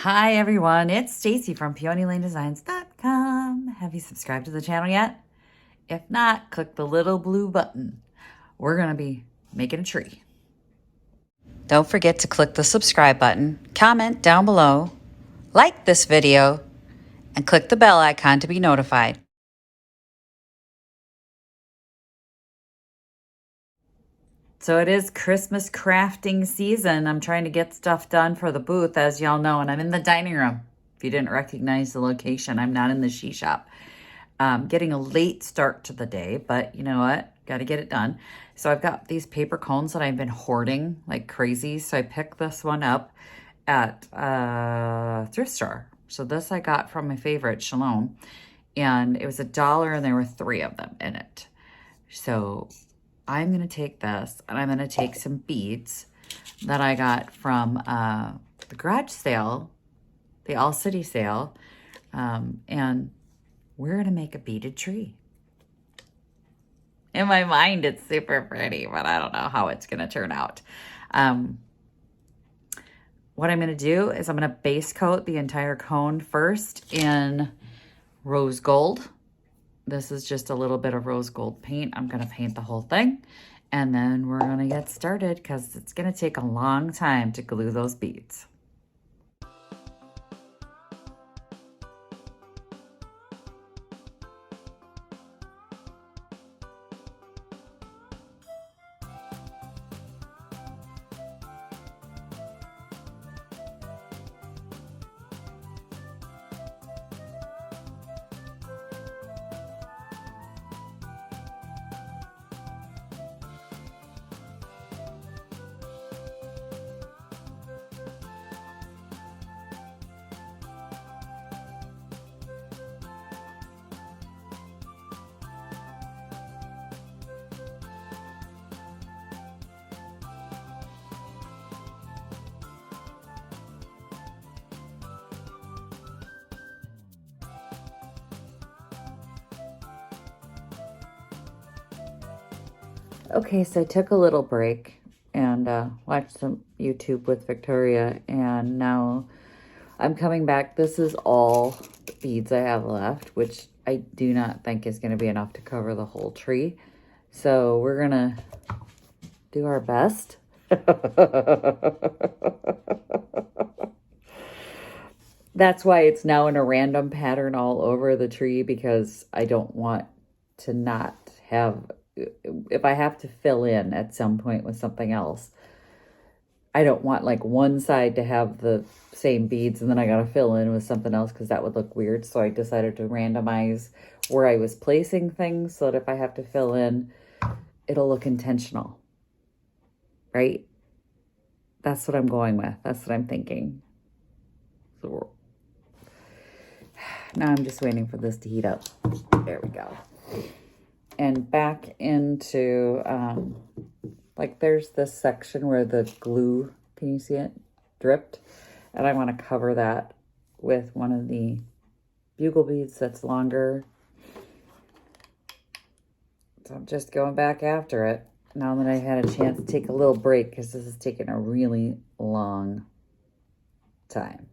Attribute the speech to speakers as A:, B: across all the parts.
A: Hi everyone, it's Stacy from PeonyLaneDesigns.com. Have you subscribed to the channel yet? If not, click the little blue button. We're going to be making a tree. Don't forget to click the subscribe button, comment down below, like this video, and click the bell icon to be notified. So it is Christmas crafting season. I'm trying to get stuff done for the booth, as y'all know, and I'm in the dining room. If you didn't recognize the location, I'm not in the she shop. Getting a late start to the day, but you know what? Got to get it done. So I've got these paper cones that I've been hoarding like crazy. So I picked this one up at thrift store. So this I got from my favorite, Shalom. And it was $1 and there were 3 of them in it. So I'm going to take this and I'm going to take some beads that I got from the garage sale, the All City sale, and we're going to make a beaded tree. In my mind, it's super pretty, but I don't know how it's going to turn out. What I'm going to do is I'm going to base coat the entire cone first in rose gold. This is just a little bit of rose gold paint. I'm going to paint the whole thing, and then we're going to get started because it's going to take a long time to glue those beads. Okay, so I took a little break and watched some YouTube with Victoria, and now I'm coming back. This is all the beads I have left, which I do not think is going to be enough to cover the whole tree. So we're going to do our best. That's why it's now in a random pattern all over the tree, because I don't want to not have, if I have to fill in at some point with something else, I don't want like one side to have the same beads and then I got to fill in with something else, because that would look weird. So I decided to randomize where I was placing things so that if I have to fill in, it'll look intentional, right? That's what I'm going with. That's what I'm thinking. So now I'm just waiting for this to heat up. There we go. And back into, like there's this section where the glue, can you see it, dripped? And I want to cover that with one of the bugle beads that's longer. So I'm just going back after it now that I had a chance to take a little break, because this is taking a really long time.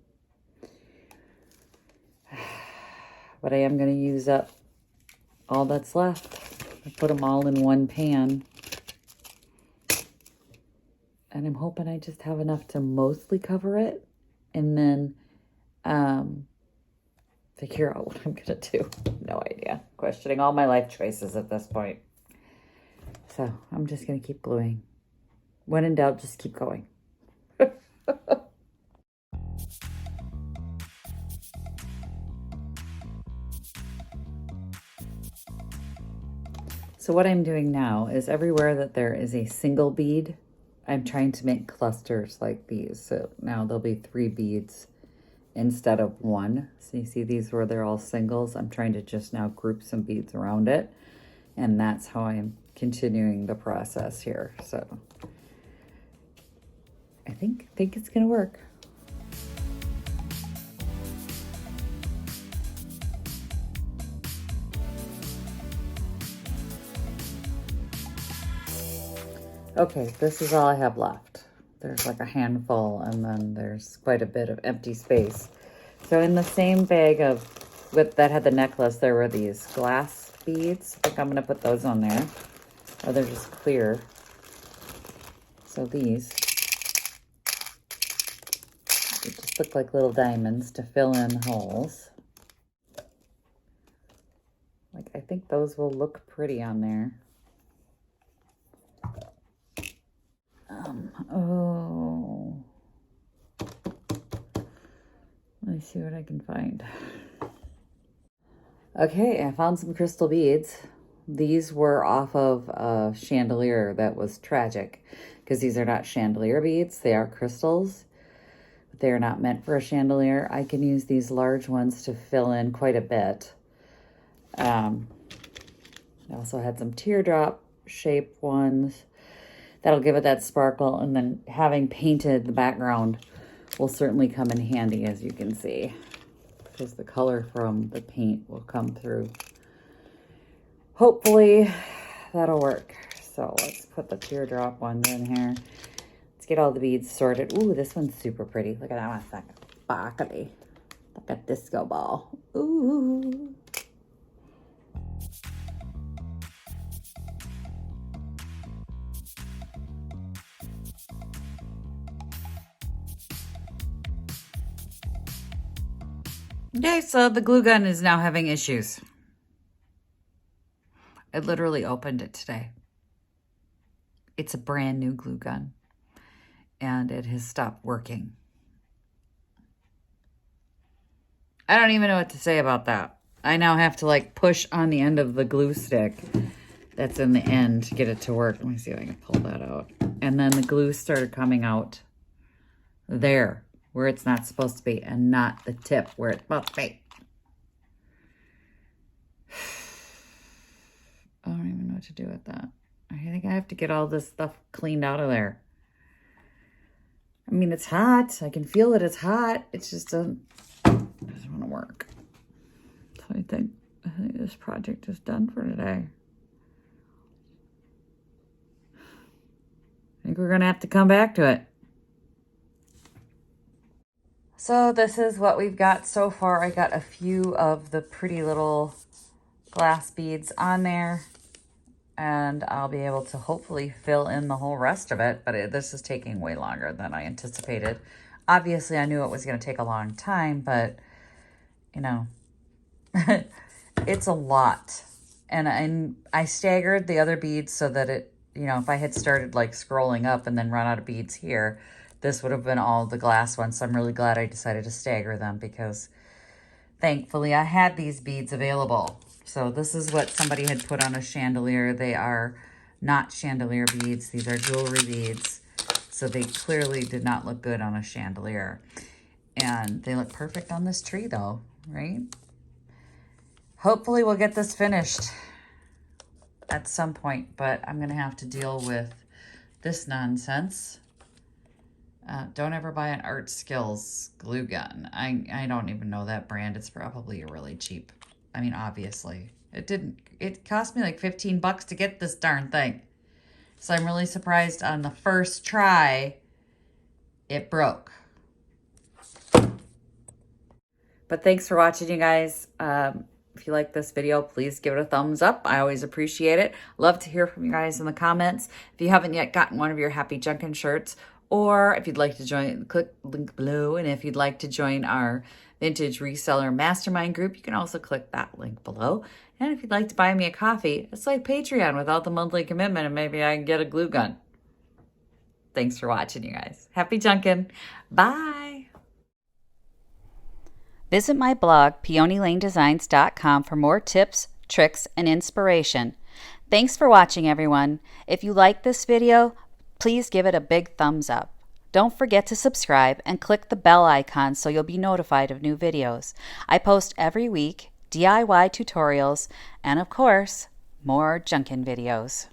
A: But I am going to use up all that's left. I put them all in one pan. And I'm hoping I just have enough to mostly cover it, and then figure out what I'm going to do. No idea. Questioning all my life choices at this point. So I'm just going to keep gluing. When in doubt, just keep going. So what I'm doing now is everywhere that there is a single bead, I'm trying to make clusters like these. So now there'll be 3 beads instead of 1. So you see these where they're all singles. I'm trying to just now group some beads around it. And that's how I'm continuing the process here. So I think it's gonna work. Okay, this is all I have left. there's like a handful, and then there's quite a bit of empty space. So in the same bag that had the necklace, there were these glass beads. I think I'm going to put those on there. Or they're just clear. So these, they just look like little diamonds to fill in holes. Like, I think those will look pretty on there. Oh. Let me see what I can find. Okay, I found some crystal beads. These were off of a chandelier that was tragic because these are not chandelier beads. They are crystals, but they are not meant for a chandelier. I can use these large ones to fill in quite a bit. I also had some teardrop shape ones. That'll give it that sparkle, and then having painted the background will certainly come in handy, as you can see, because the color from the paint will come through. Hopefully that'll work. So let's put the teardrop ones in here. Let's get all the beads sorted. Ooh, this one's super pretty. Look at that one. It's like sparkly, like a disco ball. Ooh. Okay, so the glue gun is now having issues. I literally opened it today. It's a brand new glue gun, and it has stopped working. I don't even know what to say about that. I now have to like push on the end of the glue stick that's in the end to get it to work. Let me see if I can pull that out. And then the glue started coming out there where it's not supposed to be, and not the tip where it's supposed to be. I don't even know what to do with that. I think I have to get all this stuff cleaned out of there. I mean, it's hot. I can feel that it's hot. It's just doesn't want to work. So I think this project is done for today. I think we're going to have to come back to it. So this is what we've got so far. I got a few of the pretty little glass beads on there, and I'll be able to hopefully fill in the whole rest of it, but this is taking way longer than I anticipated. Obviously, I knew it was going to take a long time, but, you know, it's a lot. And I staggered the other beads so that it, you know, if I had started like scrolling up and then run out of beads here, this would have been all the glass ones. So I'm really glad I decided to stagger them, because thankfully I had these beads available. So this is what somebody had put on a chandelier. They are not chandelier beads. These are jewelry beads. So they clearly did not look good on a chandelier. And they look perfect on this tree though, right? Hopefully we'll get this finished at some point, but I'm gonna have to deal with this nonsense. Don't ever buy an Art Skills glue gun. I don't even know that brand. It's probably really cheap. I mean, obviously. It cost me like 15 bucks to get this darn thing. So I'm really surprised on the first try, it broke. But thanks for watching, you guys. If you like this video, please give it a thumbs up. I always appreciate it. Love to hear from you guys in the comments. If you haven't yet gotten one of your Happy Junkin' shirts, or if you'd like to join, click the link below. And if you'd like to join our Vintage Reseller Mastermind group, you can also click that link below. And if you'd like to buy me a coffee, it's like Patreon without the monthly commitment, and maybe I can get a glue gun. Thanks for watching, you guys. Happy Junkin'. Bye.
B: Visit my blog, peonylanedesigns.com, for more tips, tricks, and inspiration. Thanks for watching, everyone. If you like this video, please give it a big thumbs up. Don't forget to subscribe and click the bell icon so you'll be notified of new videos. I post every week DIY tutorials and, of course, more Junkin' videos.